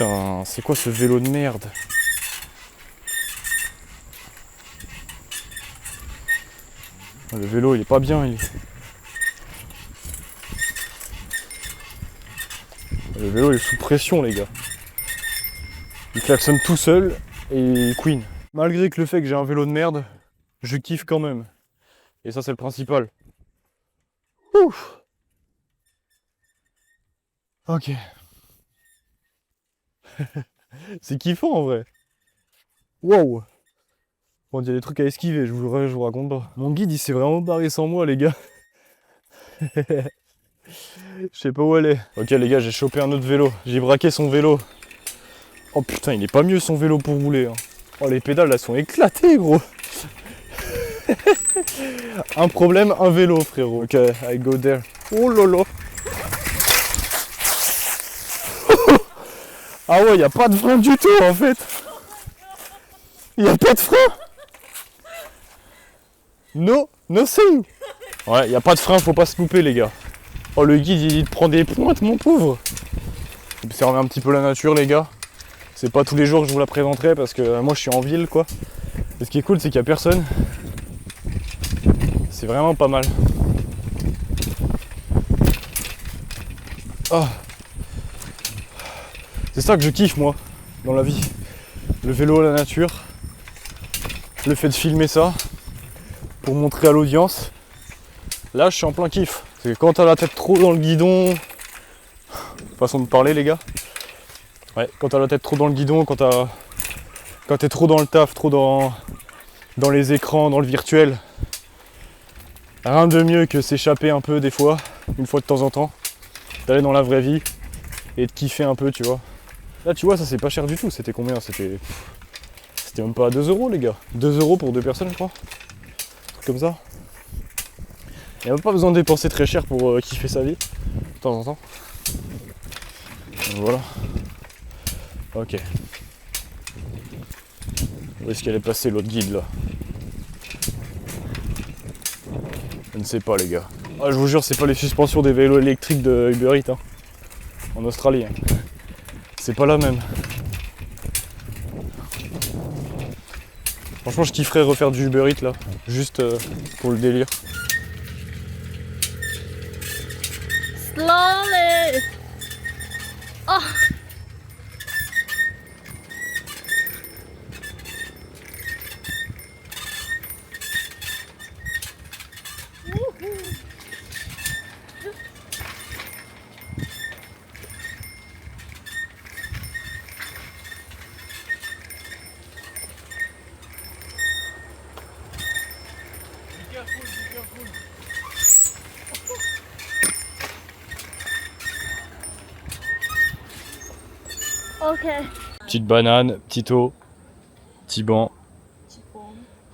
Putain, c'est quoi ce vélo de merde? Le vélo il est pas bien. Le vélo il est sous pression les gars. Il klaxonne tout seul et il queen. Malgré que le fait que j'ai un vélo de merde, je kiffe quand même. Et ça c'est le principal. Ouf. Ok. C'est kiffant en vrai. Wow. Bon, il y a des trucs à esquiver, je vous raconte pas. Mon guide il s'est vraiment barré sans moi les gars. Je sais pas où elle est. Ok les gars, j'ai chopé un autre vélo. J'ai braqué son vélo. Oh putain, il est pas mieux son vélo pour rouler. Hein. Oh les pédales elles sont éclatées gros. Un problème, un vélo frérot. Ok, I go there. Oh lolo. Ah ouais, y a pas de frein du tout en fait. Y a pas de frein. No, nothing. Ouais, y a pas de frein, faut pas se louper les gars. Oh le guide il te prend des pointes mon pauvre. Observez un petit peu la nature les gars. C'est pas tous les jours que je vous la présenterai parce que moi je suis en ville quoi. Et ce qui est cool c'est qu'il y a personne. C'est vraiment pas mal. Oh. C'est ça que je kiffe moi dans la vie. Le vélo, la nature. Le fait de filmer ça pour montrer à l'audience. Là je suis en plein kiff. C'est quand t'as la tête trop dans le guidon. Façon de parler les gars. Ouais, quand t'as la tête trop dans le guidon, quand t'es trop dans le taf, trop dans les écrans, dans le virtuel. Rien de mieux que s'échapper un peu des fois, une fois de temps en temps, d'aller dans la vraie vie et de kiffer un peu, tu vois. Là, tu vois, ça c'est pas cher du tout. C'était combien? C'était même pas à 2 € les gars. 2 € pour 2 personnes, je crois. Un truc comme ça. Il n'y a pas besoin de dépenser très cher pour kiffer sa vie, de temps en temps. Donc, voilà. Ok. Où est-ce qu'elle est passée l'autre guide là? Je ne sais pas les gars. Ah, je vous jure, c'est pas les suspensions des vélos électriques de Uber Eats hein. En Australie. Hein. C'est pas la même. Franchement, je kifferais refaire du Uber Eats là, juste pour le délire. Slowly. Oh. Ok. Petite banane, petit eau, petit banc,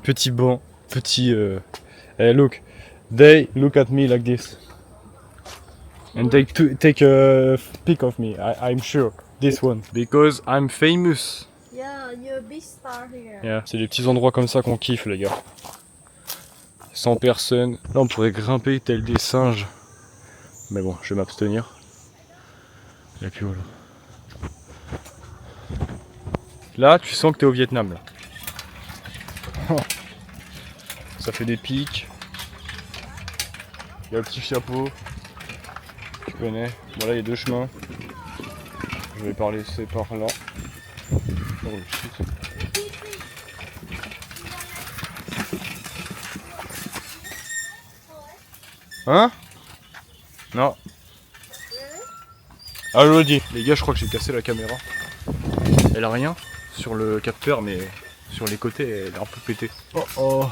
petit. Hey, look, they look at me like this, and they take a pic of me. I'm sure this one because I'm famous. Yeah, you're a big star here. Yeah. C'est des petits endroits comme ça qu'on kiffe, les gars. Sans personne. Là, on pourrait grimper tel des singes, mais bon, je vais m'abstenir. Et puis voilà. Là, tu sens que t'es au Vietnam, là. Ça fait des pics. Il y a le petit chapeau. Tu connais. Voilà, il y a 2 chemins. Je vais par laisser par là. Oh, shit. Hein? Non. Ah, je le dis. Les gars, je crois que j'ai cassé la caméra. Elle a rien sur le capteur, mais sur les côtés, elle est un peu pétée. Oh oh.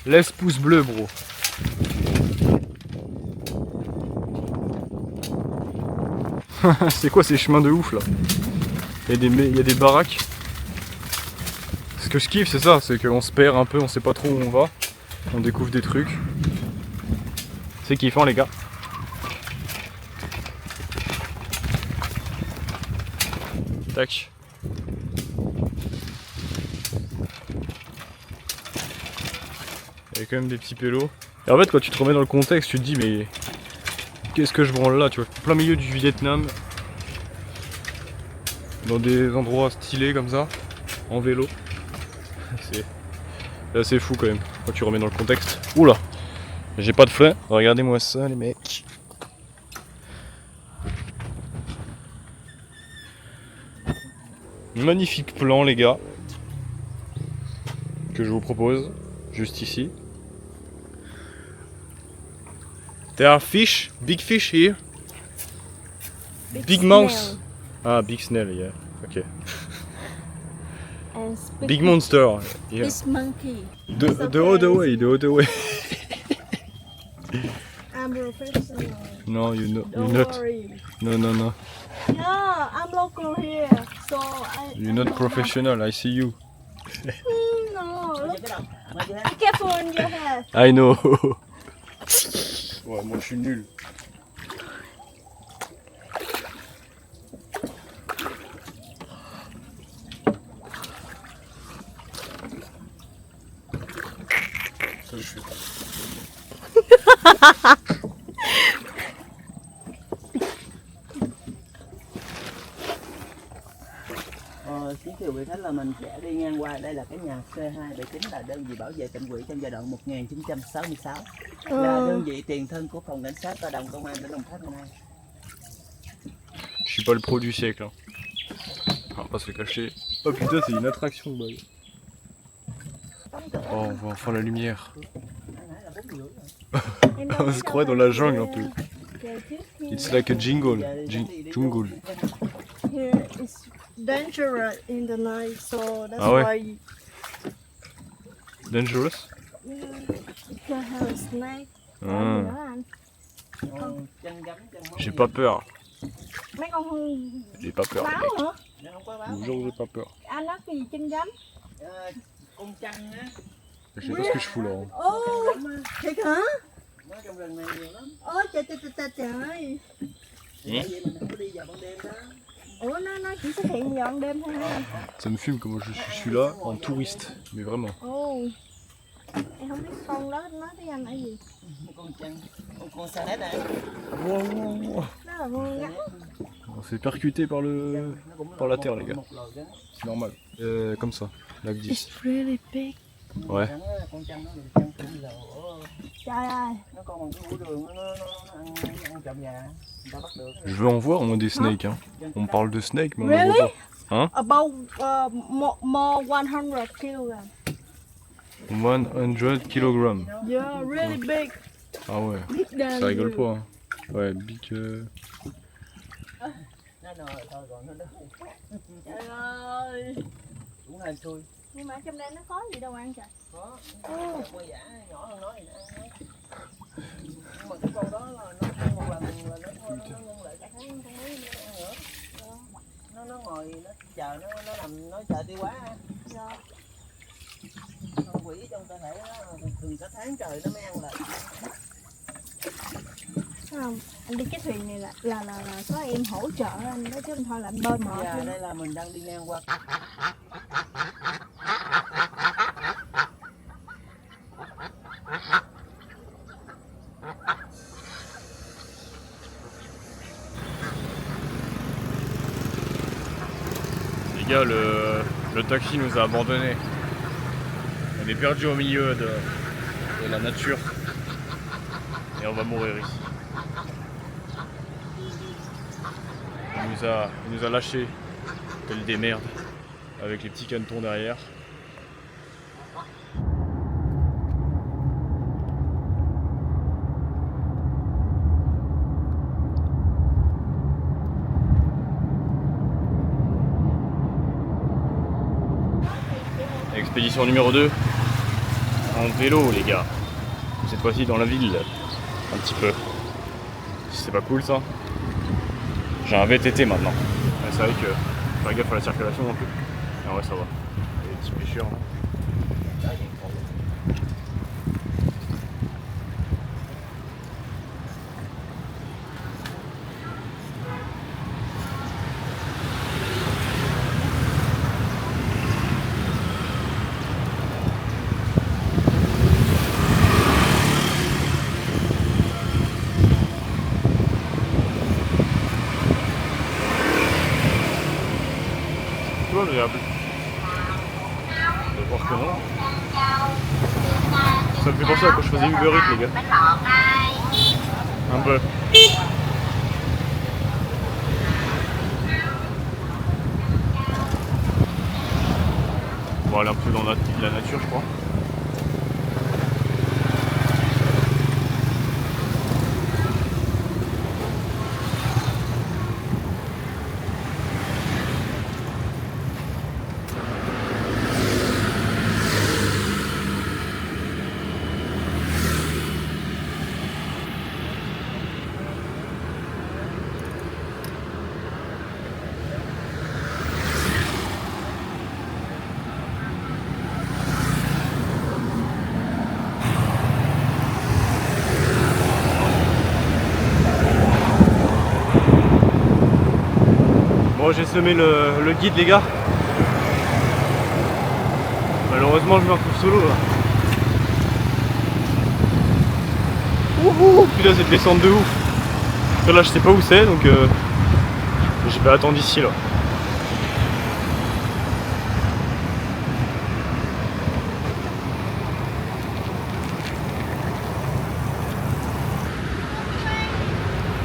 Laisse pouce bleu, bro. C'est quoi ces chemins de ouf là? Il y a des baraques. Ce que je kiffe, c'est ça, c'est qu'on se perd un peu, on sait pas trop où on va. On découvre des trucs. C'est kiffant, les gars. Tac. Il y a quand même des petits pélos. Et en fait, quand tu te remets dans le contexte, tu te dis, mais qu'est-ce que je branle là, tu vois, plein milieu du Vietnam. dans des endroits stylés comme ça, en vélo. C'est assez fou quand même, quand tu remets dans le contexte. Oula, j'ai pas de frein, regardez-moi ça les mecs. Magnifique plan les gars, que je vous propose, juste ici. There are fish, big fish here. Big mouse. Ah, big snail, yeah. Okay. And Big monster. Yeah. This monkey. The other way, the other way. I'm professional. No, you're Don't not. worry. No, no, no. Yeah, I'm local here, so You're not professional. I see you. No, look. Be careful on your head. I know. Ouais, moi je suis nul. Ça, je suis. Chính quyền vị khách là mình sẽ đi ngang qua. Đây là cái nhà C279 là đơn vị bảo vệ tỉnh ủy trong giai đoạn 1966, là đơn vị tiền thân của phòng cảnh sát cơ động công an tỉnh Đồng Tháp hôm nay. Je suis pas le pro du siècle. Hein. On va pas se le cacher. Oh putain, c'est une attraction de balle. Oh, on voit enfin la lumière. On se croit dans la jungle un peu. It's like a jungle. Jungle. Here is dangerous in the night, so that's Ah ouais? why Dangerous? you can have a snake. Ah, Chân gấm, chân hóng j'ai gì? pas peur. Mấy con J'ai pas peur. báo hả? Dạ, không có Je báo. vous jure, j'ai pas peur. Anh nói cái gì chân gấm? Con chăn á, Je sais pas ce que je fous là. Hein. Ô, thiệt hả? nó trong rừng này nhiều lắm. Ôi trời trời trời trời. Bởi vậy mình không có đi vào ban đêm đó. Ủa nó chỉ xuất hiện vào ban đêm thôi hả? Ça me fume comment je suis là en touriste. Mais vraiment. Ồ, em không biết con đó nói với anh là gì. Con chăn, con sa nét này. Wow. Đó là con ngắn. On s'est percuté par la terre les gars. Một loài rắn. C'est normal. Comme ça. Lac 10. It's really big. Ouais. Rắn á, con chăn nó là chăn cũng lỗ. Trời ơi. Nó con bằng cái củ đường nó ăn trộm gà, người ta bắt được. Je veux en voir moi des snakes. Hein. On parle de snakes mais on en Really? voit pas. Hein? About more 100 kilogram. 100 kg. Yeah, really big. Ah ouais. Big than Ça rigole you. pas. Hein. Ouais, big. Nó nồi thôi còn nó đỡ. Trời ơi. Cũng hên xui. Nhưng mà trong đây nó có gì đâu ăn trời. Có. Quay giả nhỏ hơn nó thì nó ăn hết. Nhưng mà cái con đó là nó ăn một lần là nó thôi nó ngưng lại cả tháng không mấy nó ăn nữa. Nó ngồi nó chờ nó nằm nó chờ tiêu hóa. Dạ. Con quỷ trong cơ thể nó thường cả tháng trời nó mới ăn lại. Thấy không? Anh đi cái thuyền này là có em hỗ trợ anh đó chứ không thôi là anh bơi mệt Dạ, luôn. đây là mình đang đi ngang qua. Les gars, le taxi nous a abandonnés. On est perdu au milieu de la nature. Et on va mourir ici. Il nous a lâchés, tel des merdes, avec les petits canetons derrière. Expédition numéro 2, en vélo les gars. Cette fois-ci dans la ville, un petit peu. C'est pas cool ça. J'ai un VTT maintenant. Ouais, c'est vrai que faut faire gaffe à la circulation un peu. Ah ouais, ça va. Il y a des petits pêcheurs là. tout agréable. On va voir que non. Ça me fait penser à quand je faisais Uber Eats, les gars. Un peu. On va aller un peu dans la nature, je crois. Bon, j'ai semé le guide, les gars. Malheureusement, je me retrouve solo là. Ouhou, putain, cette descente de ouf. Après, là, je sais pas où c'est, donc je vais attendre ici là.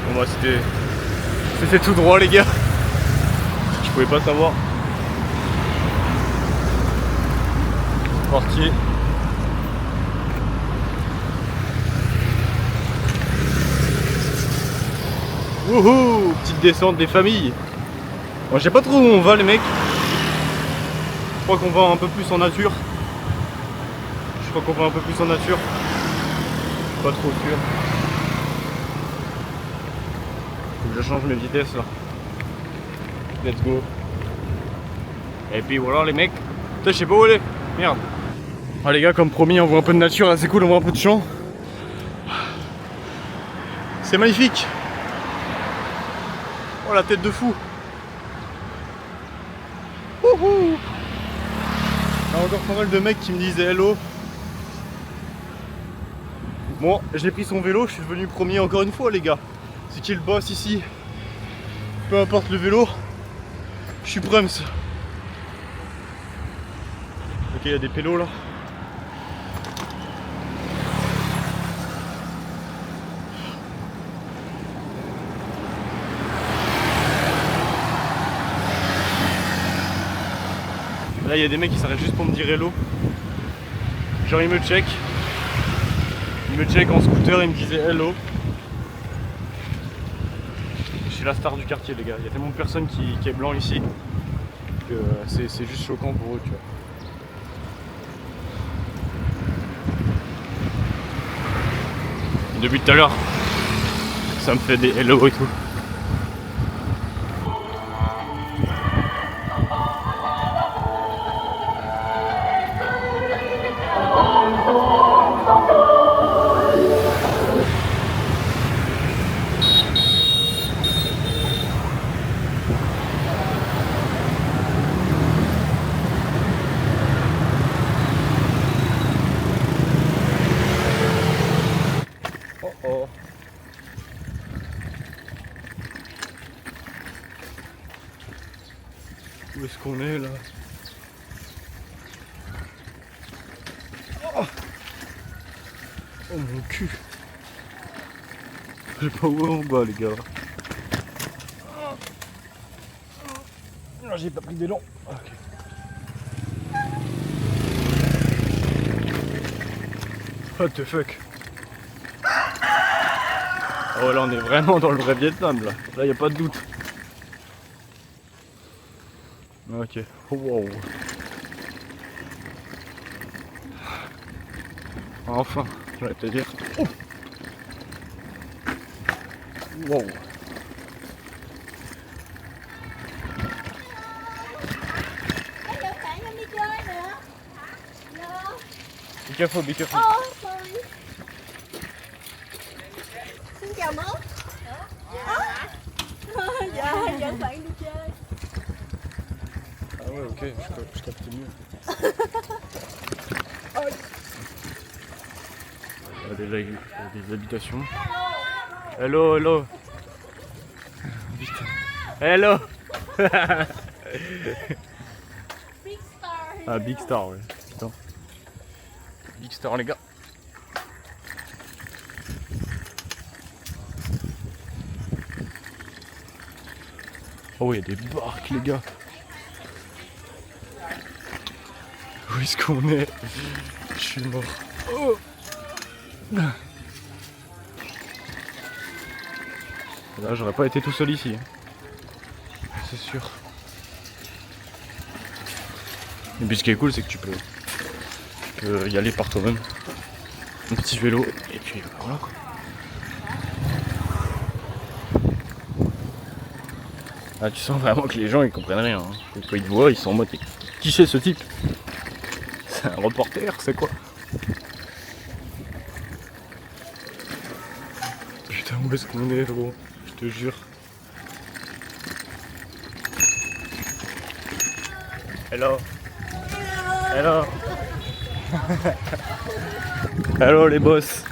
Bon, bah, c'était tout droit, les gars. Je pouvais pas savoir. C'est parti. Wouhou, petite descente des familles. Bon, je sais pas trop où on va, les mecs. Je crois qu'on va un peu plus en nature. Je crois qu'on va un peu plus en nature. Je suis pas trop sûr. Faut que je change mes vitesses là. Let's go. Et puis voilà les mecs. Putain, je sais pas où aller. Merde. Ah les gars, comme promis, on voit un peu de nature là, c'est cool, on voit un peu de champ. C'est magnifique. Oh la tête de fou. Wouhou. Il y a encore pas mal de mecs qui me disent hello. Bon, j'ai pris son vélo, je suis venu premier encore une fois les gars. C'est qui le boss ici? Peu importe le vélo, je suis Prums. Ok, il y a des pélos là. Là, il y a des mecs qui s'arrêtent juste pour me dire hello. Genre, ils me check. Ils me check en scooter et ils me disaient hello. Je suis la star du quartier, les gars. Il y a tellement de personnes qui est blanc ici que c'est juste choquant pour eux, tu vois. Depuis tout à l'heure, ça me fait des hello et tout. Oh oh. Où est-ce qu'on est là? Oh, oh mon cul. Je sais pas où on va les gars. J'ai pas pris d'élan. Okay. What the fuck? Oh là on est vraiment dans le vrai Vietnam là. Là y a pas de doute. Ok. Oh, wow. Enfin, je vais te dire. Oh. Wow. Be careful, be careful. Oh, sorry. Xin chào bố. Dạ, dẫn bạn đi chơi. Ah ouais, ok, je capte mieux. Ah, déjà, il y a des habitations. Hello, hello. Putain. Hello. Ah, Big Star, ouais. Putain. Big Star, les gars. Oh, il y a des barques, les gars. Où est-ce qu'on est? Je suis mort. Oh. Là, j'aurais pas été tout seul ici. C'est sûr. Et puis ce qui est cool, c'est que tu peux y aller par toi-même. Un petit vélo, et puis voilà quoi. Ah, tu sens vraiment que les gens ils comprennent rien. Hein. Quand ils te voient, ils sont en mode qui c'est ce type? C'est un reporter, c'est quoi? Putain, où est-ce qu'on est, gros? Je te jure. Hello. Hello. Hello les boss.